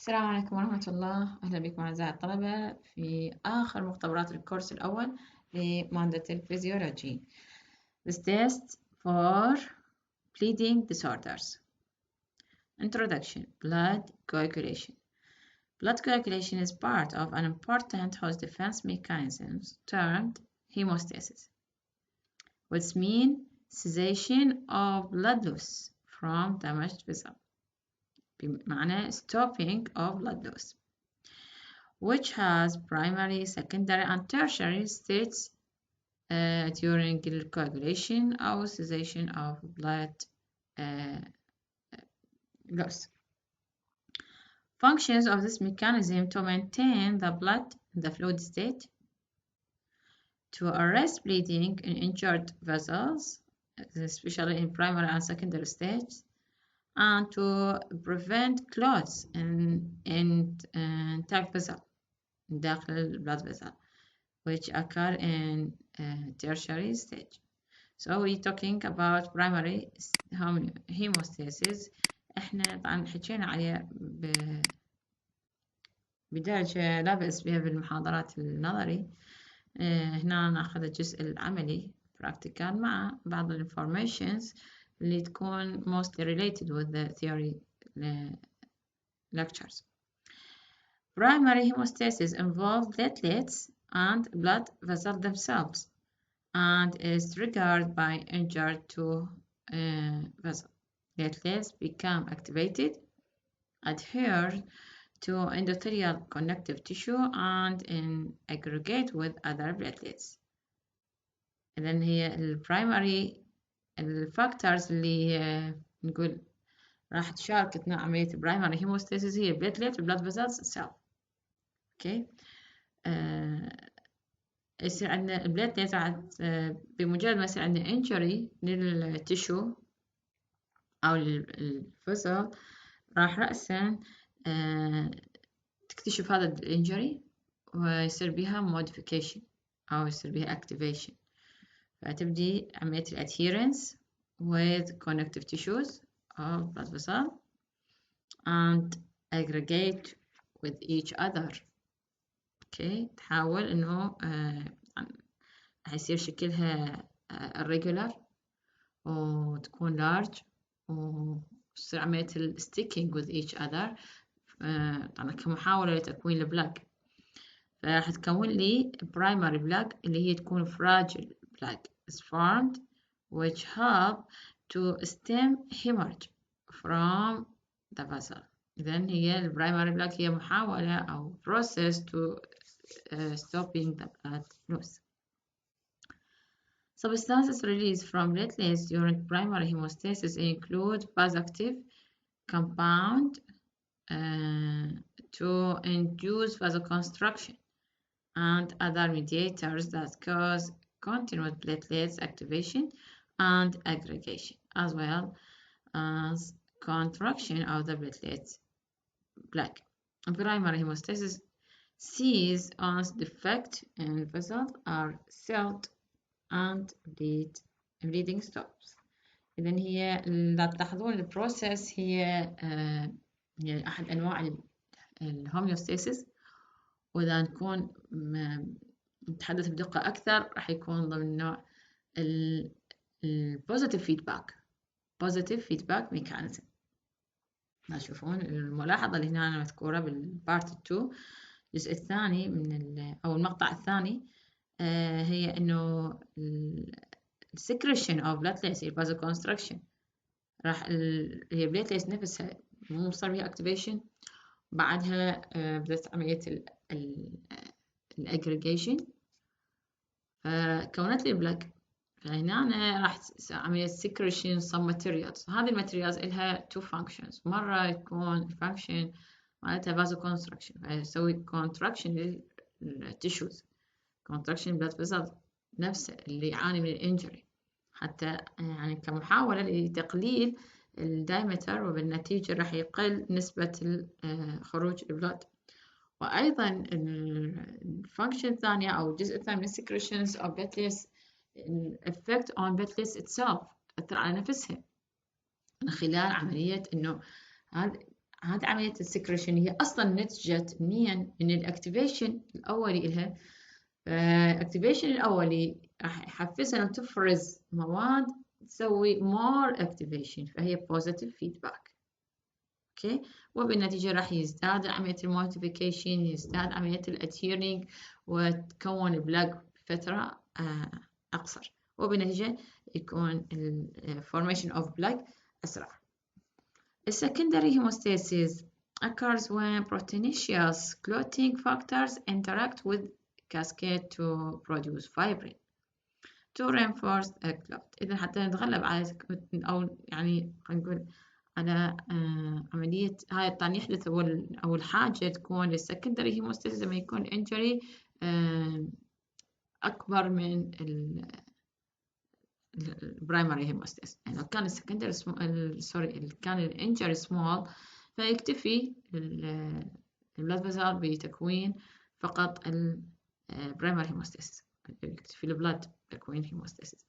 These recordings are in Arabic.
السلام عليكم ورحمة الله. أهلا بكم أعزائي الطلبة في آخر مختبرات الكورس الأول لمادة الفيزيولوجي. This test for bleeding disorders. Introduction. Blood coagulation. Blood coagulation is part of an important host defense mechanism termed hemostasis, which means cessation of blood loss from damaged vessel. بمعنى stopping of blood loss, which has primary, secondary, and tertiary states during coagulation or cessation of blood loss. Functions of this mechanism to maintain the blood in the fluid state, to arrest bleeding in injured vessels, especially in primary and secondary stages, and to prevent clots in intact vessel, داخل blood vessel, which occur in tertiary stage. So we're talking about primary hemostasis. احنا طبعا حكينا عليه بدرجة لا بأس بها بالمحاضرات النظري. هنا ناخذ الجزء العملي practical مع بعض الانفورميشنز اللي تكون mostly related with the theory lectures. Primary hemostasis involves platelets and blood vessels themselves and is triggered by injured vessel. Platelets become activated, adhere to endothelial connective tissue and aggregate with other platelets. إذن هي البرايمري الفاكتورز اللي نقول راح تشارك أثناء عملية البرايمري هيموستاسيس هي البليتلت والبلاد فيسلز itself. اوكي. يصير عندنا البليتلت بمجرد ما يصير عندنا انجري للتشو أو الفصل راح رأسا تكتشف هذا الانجري ويصير بها modification أو يصير بها activation، فتبدي عملية adherence with connective tissues of blood vessel and aggregate with each other. اوكي. تحاول انه راح يصير شكلها irregular وتكون large وتصير عملية sticking with each other طبعا كمحاولة لتكوين البلاك، فراح تكون لي primary plaque اللي هي تكون fragile plaque is formed which help to stem hemorrhage from the vessel. إذن هي البرايمري بلاك هي محاولة أو process to stopping the blood loss. Substances released from platelets during primary hemostasis include vasoactive compound to induce vasoconstriction and other mediators that cause continuous platelets activation and aggregation, as well as contraction of the platelets plaque. Primary hemostasis sees as defect in vessels are sealed and bleeding stops. إذن هي لا تلاحظون البروسيس هي يعني أحد أنواع الهوميوستاسيس، وإذا نكون نتحدث بدقة أكثر راح يكون ضمن نوع البوزيتيف فيدباك ميكانيزم. تشوفون الملاحظة اللي هنا مذكورة بالبارت 2 الجزء الثاني من أو المقطع الثاني هي إنه secretion of platelets هي vasoconstriction راح هي platelets نفسها مو صار بها activation بعدها بدأت عملية الأجريجيشن فكونت لي بلاك، فهنا راح عملية secretion some materials. هذه الماتيريالز إلها two functions. مرة يكون function مالتها vasoconstriction فيسوي contraction للتشوز، contraction blood vessels نفسه اللي يعاني من الانجري، حتى يعني كمحاولة لتقليل الدايمتر وبالنتيجة راح يقل نسبة خروج البلاد. وأيضا الفانكشن الثانية أو الجزء الثاني من secretions of platelets effect on platelets itself تأثر على نفسها من خلال عملية إنه هذه عملية السكريشن هي أصلا نتجت منين؟ من الأكتيفيشن الأولي إلها. الأكتيفيشن الأولي راح يحفزها إنه تفرز مواد تسوي more activation، فهي positive feedback. أوكي، وبالنتيجة راح يزداد عملية الموديفيكيشن، يزداد عملية الادهيرنج، وتكون بلاك بفترة أقصر، وبالنتيجة يكون formation of plaque أسرع. Secondary hemostasis occurs when proteinaceous clotting factors interact with cascade to produce fibrin to reinforce a clot. إذا حتى نتغلب على أو يعني خلينا نقول على عملية هاي الطعن يحدث أو الحاجة تكون للسكندري هيموستاسيس لما يكون injury أكبر من البرايمري هيموستاسيس. يعني لو كان السكندري سوري كان الانجري سمول فيكتفي البلاد فيزل بتكوين فقط البرايمري هيموستاسيس، يكتفي البلاد تكوين هيموستاسيس.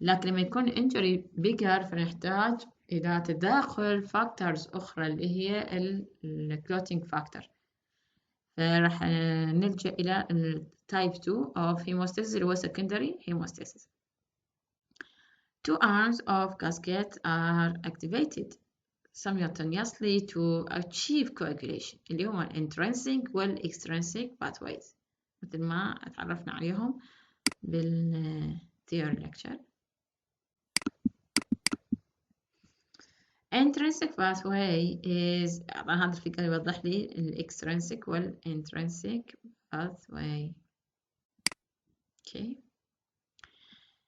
لكن لما يكون انجري بيجر فنحتاج إلى تداخل فاكتورز أخرى اللي هي الكلوتينج فاكتور، فراح نلجأ إلى التايب 2 of hemostasis اللي هو secondary hemostasis. Two arms of cascade are activated simultaneously to achieve coagulation اللي هما intrinsic والextrinsic pathways مثل ما اتعرفنا عليهم بالtheory lecture. Intrinsic pathway is هذا الفكرة يوضح لي الextrinsic والintrinsic pathway. Okay.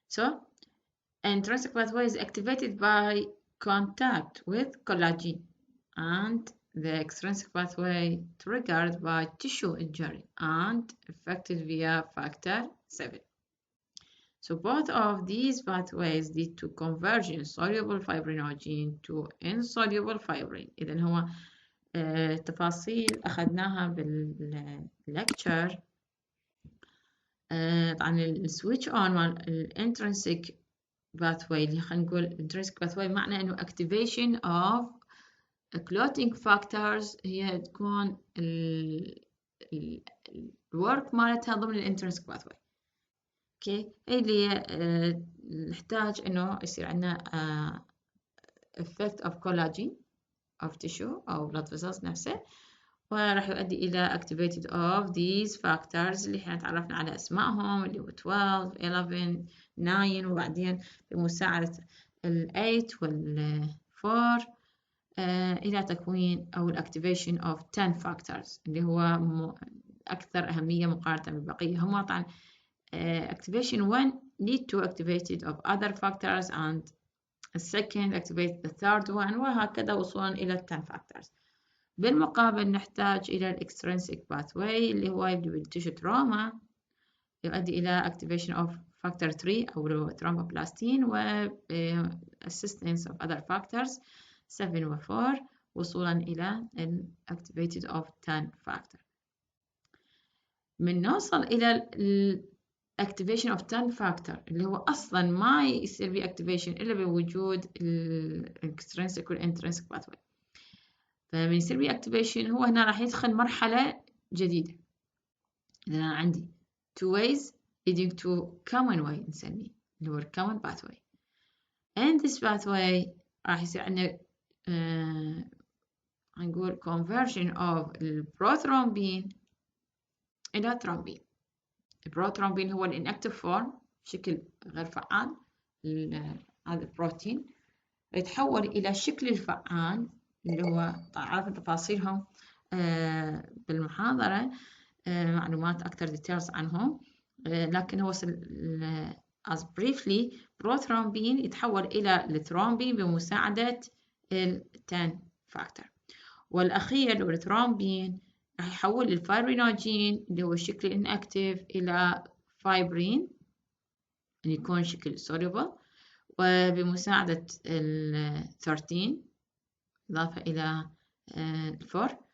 So intrinsic pathway is activated by contact with collagen, and the extrinsic pathway triggered by tissue injury and affected via factor 7. So both of these pathways lead to conversion soluble fibrinogen to insoluble fibrin. إذن هو تفاصيل أخذناها بالlecture. طبعا السويتش on مال الانترنسيك pathway اللي خلينا نقول intrinsic pathway معنى إنه activation of clotting factors هي تكون الwork مالتها ضمن الانترنسيك pathway. اوكي، هي اللي نحتاج انه يصير عندنا effect of collagen of tissue او blood vessels نفسه، وراح يؤدي الى activated of these factors اللي احنا تعرفنا على اسمائهم اللي هو 12 11 9 وبعدين بمساعدة ال 8 وال 4 الى تكوين او activation of 10 factors اللي هو اكثر اهمية مقارنة بالبقية. هم طبعا activation 1 lead to activated of other factors and the second activate the third one وهكذا وصولا إلى 10 factors. بالمقابل نحتاج إلى extrinsic pathway اللي هو يبدأ بالتيشو تروما يؤدي إلى activation of factor 3 أو thromboplastin و assistance of other factors 7 و 4 وصولا إلى activated of 10 factor. من نوصل إلى activation of 10 factor اللي هو أصلا ما يصير به activation إلا بوجود extrinsic والintrinsic pathway. فمن يصير به activation هو هنا راح يدخل مرحلة جديدة. إذا أنا عندي two ways leading to common way نسميه اللي هو common pathway. and this pathway راح يصير عندنا نقول conversion of البروثرومبين إلى ترومبين. البروثرومبين هو الانكتيف فورم بشكل غير فعال هذا البروتين يتحول إلى شكل الفعال اللي هو عرفنا تفاصيلهم بالمحاضرة معلومات أكثر details عنهم لكن هو as briefly بروثرومبين يتحول إلى الثرومبين بمساعدة ال 10 factor. والأخير الثرومبين راح يحول الفايبرينوجين اللي هو الشكل inactive إلى فايبرين اللي يكون شكل soluble وبمساعدة ال 13 إضافة إلى 4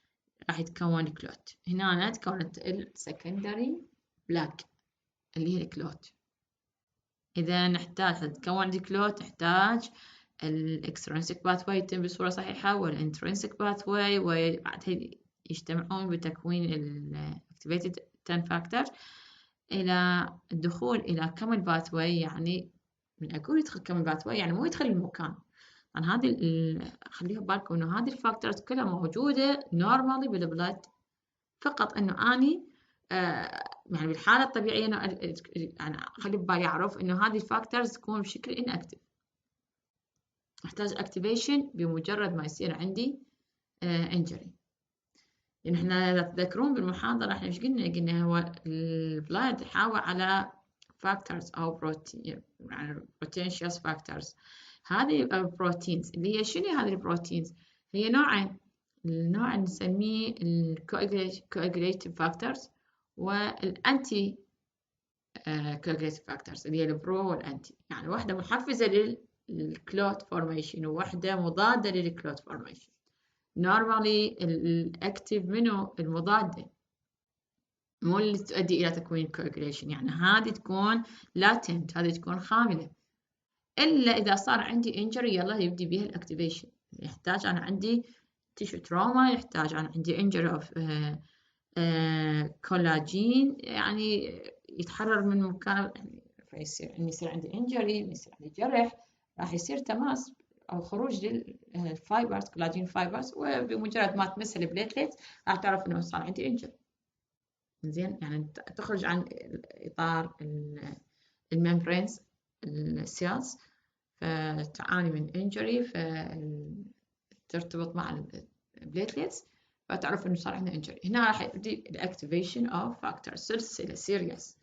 راح يتكون كلوت. هنا تكونت السكندري بلاك اللي هي الكلوت. إذا نحتاج تتكون الكلوت نحتاج الاكسترنسك باثواي يتم بصورة صحيحة والانترنسك باثواي، وبعدها يجتمعون بتكوين الاكتيفيتد 10 فاكتور إلى الدخول إلى كومن باثواي. يعني من أقول يدخل كومن باثواي يعني مو يدخل المكان. يعني هذه خليها بالكم إنه هذه الفاكتورز كلها موجودة نورمالي بالبلد، فقط إنه أني يعني بالحالة الطبيعية أنا يعني خلي ببالي أعرف إنه هذه الفاكتورز تكون بشكل inactive. أحتاج activation بمجرد ما يصير عندي injury. يعني إحنا إذا تذكرون بالمحاضرة إحنا إيش قلنا هو البلاد يحاول على factors أو بروتين يعني potential factors. هذه البروتينز اللي هي شنو هذه البروتينز؟ هي نوعين. النوع اللي نسميه coagulative factors والأنتي coagulative factors اللي هي البرو والأنتي. يعني واحدة محفزة للكلوت فورميشن وواحدة مضادة للكلوت فورميشن. normally الأكتيف منه المضادة، مو اللي تؤدي إلى تكوين coagulation. يعني هذه تكون latent، هذه تكون خاملة، إلا إذا صار عندي injury يلا يبدي بها الأكتيفيشن. يحتاج أنا عندي tissue trauma، يحتاج أنا عندي injury of collagen يعني يتحرر من مكان، يعني يصير عندي injury، يصير عندي جرح، راح يصير تماس أو خروج للفايبرز كولاجين فايبرز، وبمجرد ما تمس البليتليت راح تعرف إنه صار عندي injury. زين يعني تخرج عن إطار الممبرينز السيلز، فتعاني من injury فترتبط مع البليتليتس فتعرف إنه صار عندنا injury. هنا راح يبدي الأكتيفيشن أوف فاكتور سلسلة سيريس.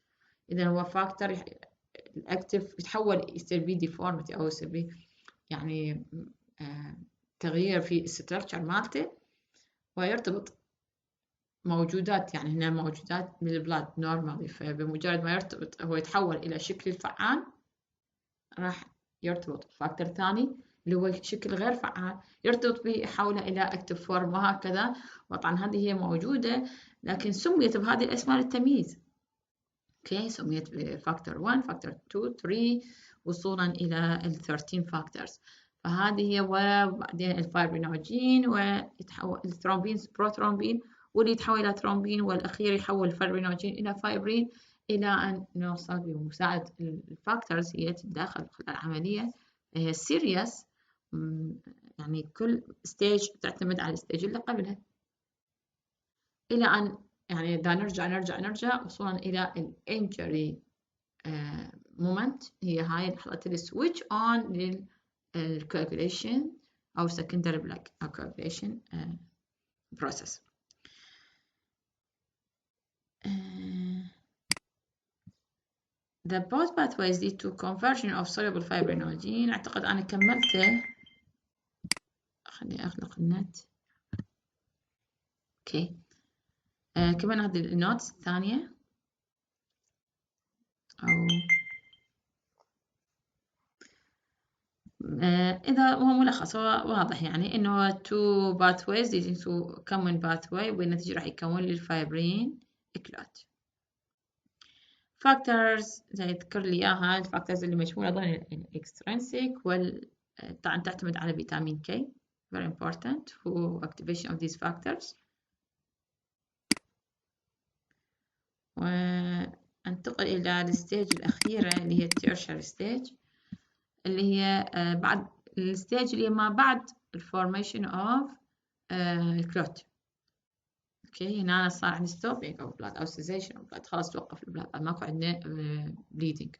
إذا هو فاكتور الأكتيف يتحول يصير بيه ديفورميتي أو يصير بيه يعني تغيير في الستركتشر مالته، ويرتبط موجودات يعني هنا موجودات من البلاد نورمالي، فبمجرد ما يرتبط هو يتحول إلى شكل الفعال راح يرتبط بفاكتور ثاني اللي هو شكل غير فعال يرتبط به يحوله إلى أكتيف فورم وهكذا. وطبعا هذه هي موجودة لكن سميت بهذه الأسماء للتمييز. اوكي سميت بفاكتور 1 فاكتور 2 3 وصولا إلى ال 13 فاكتورز. فهذه هي وبعدين الفايبرينوجين ويتحول الثرومبين بروثرومبين واللي يتحول إلى ثرومبين والأخير يحول الفايبرينوجين إلى فايبرين إلى أن نوصل بمساعدة الفاكتورز هي تتداخل خلال العملية هي سيريس. يعني كل ستيج تعتمد على الستيج اللي قبلها إلى أن يعني إذا نرجع وصولا إلى الانجري مومنت هي هاي لحظة السويتش أون للكوagulation أو secondary black أو coagulation process. The both pathways lead to conversion of soluble fibrinogen. أعتقد أنا كملته. خليني أغلق النت. أوكي كمان هذه النوتس الثانية أو إذا هو ملخص هو واضح يعني إنه two pathways leading to common pathway والنتيجة راح يكون لي الفايبرين إكلات. factors زي ذكر لي إياها الفاكتورز اللي مشمولة ضمن الإكسترنسيك طبعا تعتمد على فيتامين K very important for activation of these factors. وانتقل إلى الستيج الأخيرة اللي هي tertiary stage اللي هي بعد الستيج اللي ما بعد الفورميشن اوف الكلوت. اوكي هنا صار عندي ستوبينج او بلاد او سيزيشن او بلاد، خلاص توقف البلاد ماكو عندنا بليدنج،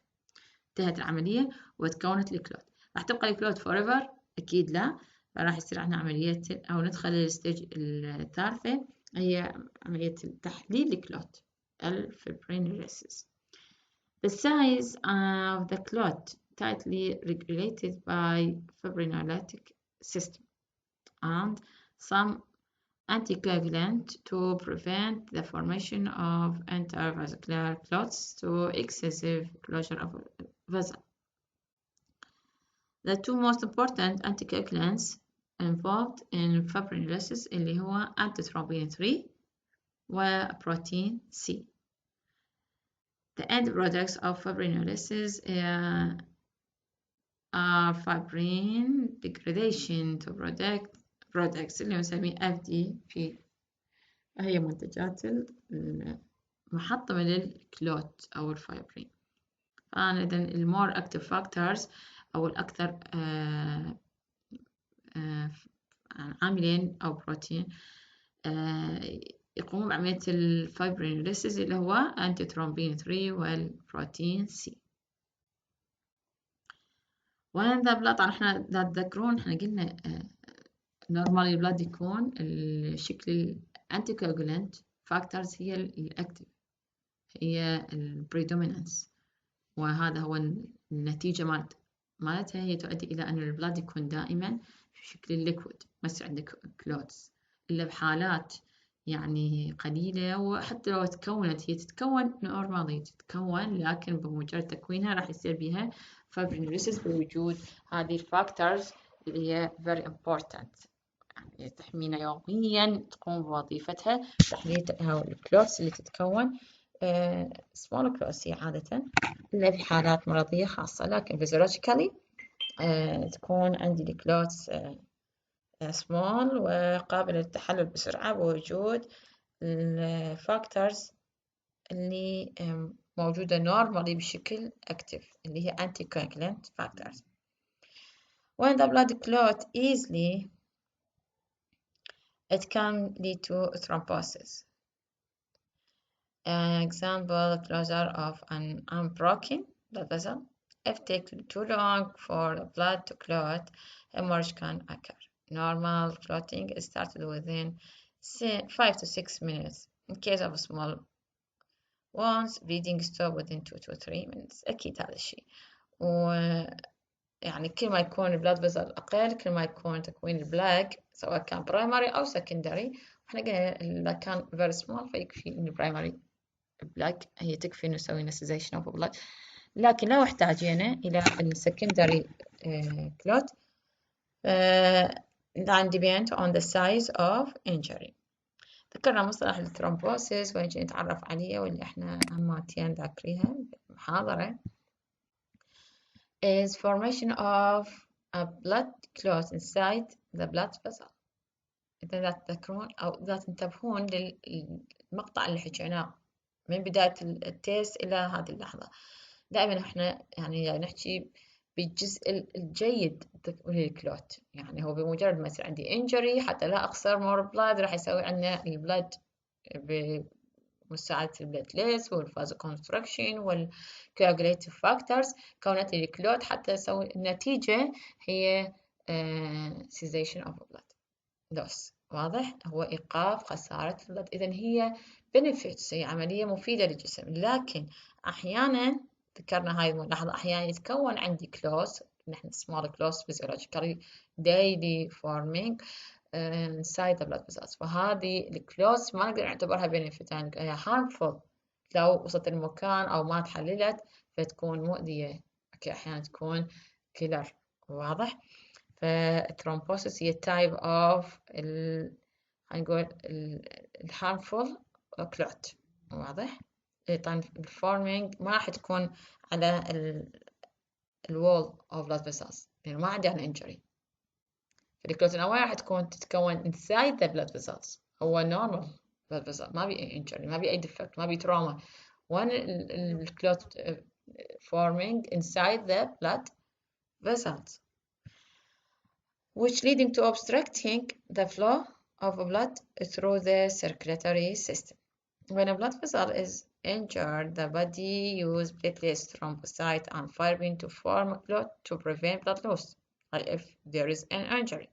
انتهت العملية وتكونت الكلوت. راح تبقى الكلوت فور ايفر؟ اكيد لا. فراح يصير عندنا عملية او ندخل للستيج الثالثة هي عملية تحليل الكلوت الفبرينوليسيس. The size of the clot tightly regulated by fibrinolytic system and some anticoagulant to prevent the formation of intravascular clots through excessive closure of vessel. The two most important anticoagulants involved in fibrinolysis اللي هو antithrombin 3 وبروتين C. The end products of fibrinolysis fibrin degradation to products اللي نسميه FDP، هي منتجات المحطمة للكلوت أو الفايبرين. إذن المور active factors أو الأكثر عاملين أو بروتين يقومون بعملية الفايبرينوليسيس اللي هو أنتي ثرومبين 3 والبروتين سي. وين ذا بلاد طبعا احنا تذكرون احنا قلنا نورمالي البلاد يكون الشكل الانتي كواجولانت فاكتورز هي الاكتف، هي البريدومينانس، وهذا هو النتيجة مالتها هي تؤدي إلى أن البلاد يكون دائما في شكل الليكويد، ما يصير عندك كلوتس إلا بحالات يعني قليلة، وحتى لو تكونت هي تتكون نورمالي تتكون، لكن بمجرد تكوينها راح يصير بها فايبرينوليسيس بوجود هذه الفاكتورز اللي هي very important، يعني تحمينا يوميا تقوم بوظيفتها تحليل الكلوتس اللي تتكون small كلوتس هي عادة إلا في حالات مرضية خاصة، لكن physiologically تكون عندي الكلوتس small وقابلة للتحلل بسرعة بوجود الفاكتورز اللي موجودة normally بشكل active اللي هي anticoagulant factors. When the blood clot easily, it can lead to thrombosis. An example, closure of an unbroken blood vessel. If it takes too long for the blood to clot, hemorrhage can occur. Normal clotting is started within 5 to 6 minutes. In case of small ones, bleeding stop within 2 to 3 minutes. أكيد هذا الشيء. يعني كل ما يكون البلاد فيزل أقل كل ما يكون تكوين البلاك سواء كان برايمري أو سكندري. احنا قلنا إذا كان very small فيكفي إن البرايمري بلاك هي تكفي نسوي نسيزيشن اوف بلاد، لكن لو احتاجينا الى السكندري كلوت then depend on the size of injury. ذكرنا مصطلح الثرومبوسيس وين نتعرف عليه واللي احنا عماتين ذاكريها بالمحاضرة is formation of a blood clot inside the blood vessel. إذا تذكرون أو إذا تنتبهون للمقطع اللي حكيناه من بداية التيست إلى هذه اللحظة، دائما احنا يعني نحكي بالجزء الجيد تكوين الكلوت، يعني هو بمجرد ما يصير عندي انجري حتى لا أخسر مور بلاد راح يسوي عنا البلاد بمساعدة البلاتليتس والفازو كونستركشن والكواجوليتيف فاكتورز كونت الكلوت حتى يسوي النتيجة هي cessation of blood loss. واضح؟ هو إيقاف خسارة البلد. إذن هي benefits، هي عملية مفيدة للجسم، لكن أحيانا ذكرنا هاي الملاحظة أحيانا يتكون عندي كلوس، نحن small clots physiologically daily forming inside the blood vessels، وهذه الكلوس ما نقدر نعتبرها benefit، يعني هي harmful لو وصلت المكان أو ما تحللت فتكون مؤذية، أحيانا تكون كيلر. واضح؟ فالثرومبوسيس هي type of هنقول الهارمفول كلوت. واضح؟ طبعا الفورمينج ما راح تكون على الوول of blood vessels يعني ما عندي أنا injury. فالكلوت الأول راح تتكون inside the blood vessels، هو normal blood vessel ما بي injury ما بي أي defect ما بي trauma. when الكلوت forming inside the blood vessels which leading to obstructing the flow of blood through the circulatory system. When a blood vessel is injured, the body uses platelets, thrombocytes, and fibrin to form a clot to prevent blood loss, like if there is an injury.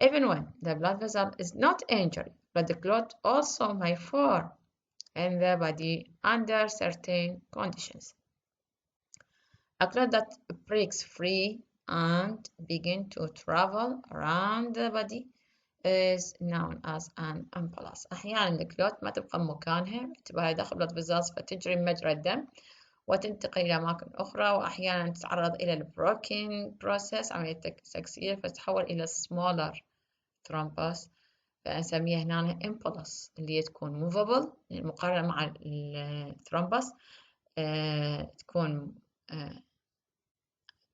Even when the blood vessel is not injured, but the clot also may form in the body under certain conditions. A clot that breaks free and begin to travel around the body is known as an embolus. أحيانا الكلوت ما تبقى مكانها تبقى داخل blood vessels فتجري مجرى الدم وتنتقل إلى أماكن أخرى، وأحيانا تتعرض إلى البروكين بروسيس عملية تكسير فتتحول إلى smaller thrombus، فنسميها هنا embolus اللي تكون movable مقارنة مع الثرومبس تكون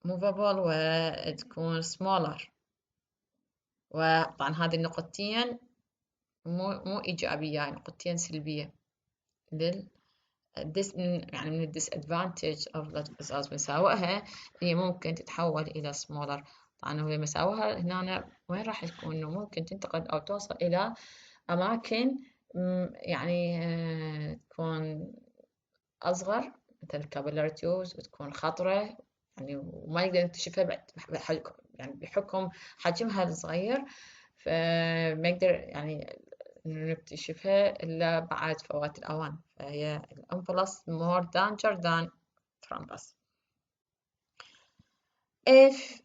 movable وتكون smaller. وطبعا هذه النقطتين مو إيجابية، يعني نقطتين سلبية يعني من disadvantage of blood vessels. مساوئها هي ممكن تتحول إلى smaller. طبعا هو مساوئها هنا وين راح تكون؟ إنه ممكن تنتقل أو توصل إلى أماكن يعني تكون أصغر مثل capillary tubes، وتكون خطرة يعني وما نقدر نكتشفها يعني بحكم حجمها الصغير، فما يقدر يعني نكتشفها إلا بعد فوات الأوان. فهي الأمبولس more danger than thrombus. If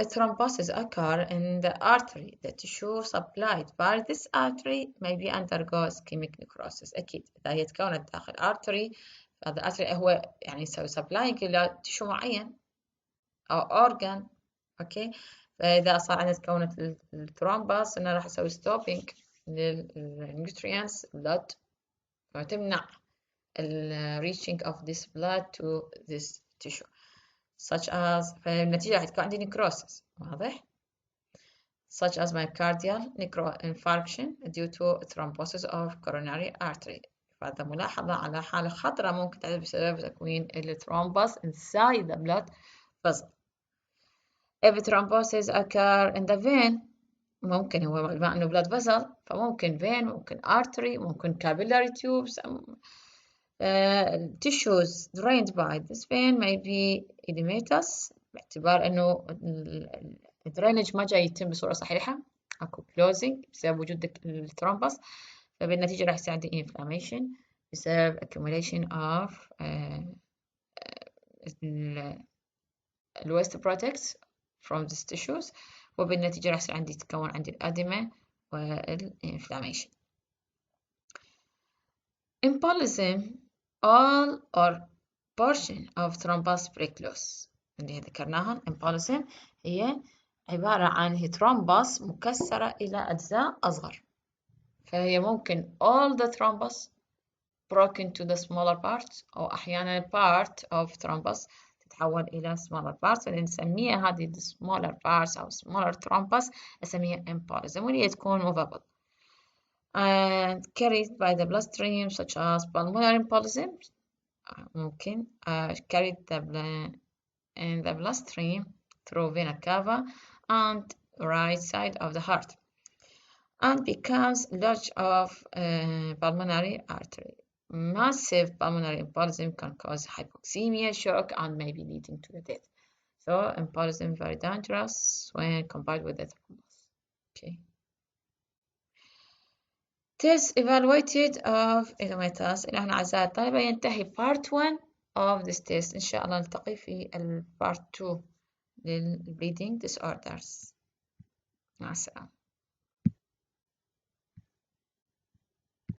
a thrombosis occur in the artery, the tissue supplied by this artery may be undergo ischemic necrosis. أكيد إذا هي تكونت داخل artery، فهذا الارتري هو يعني يسوي supplying إلى تشو معين أو organ. أوكي، فإذا صار عندنا تكونت الثرومبس أنا راح أسوي stopping للnutrients blood، فتمنع reaching of this blood to this tissue such as، فالنتيجة راح تكون عندي necrosis. واضح؟ such as myocardial infarction due to thrombosis of coronary artery. فهذا ملاحظة على حالة خطرة ممكن تحدث بسبب تكوين الثرومبس inside the blood vessel. If thrombosis occur in the vein، ممكن هو بما إنه blood vessel فممكن vein، ممكن artery، ممكن capillary tubes. tissues drained by this vein may be edematous، باعتبار إنه الدرينج ما جاي يتم بصورة صحيحة، أكو closing بسبب وجود الثرومبس، فبالنتيجة راح يصير عندي inflammation بسبب accumulation of waste products from these tissues، وبالنتيجة راح يصير عندي تكون عندي الأدمة والinflammation. Embolism all or portion of thrombus break loose اللي ذكرناها. embolism هي عبارة عن thrombus مكسرة إلى أجزاء أصغر، فهي ممكن all the thrombus broken to the smaller parts، أو أحيانا part of thrombus تتحول إلى smaller parts، اللي نسميها هذه the smaller parts أو smaller thrombus نسميها embolism، واللي تكون movable and carried by the bloodstream such as pulmonary embolism. ممكن carried in the bloodstream through vena cava and right side of the heart and becomes large of pulmonary artery. Massive pulmonary embolism can cause hypoxemia, shock, and maybe leading to the death. So embolism very dangerous when combined with the thrombus. Okay. Test evaluated of edematous. إلى هنا أعزائي الطلبة ينتهي part 1 of this test. إن شاء الله نلتقي في part 2 لل bleeding disorders. مع السلامة.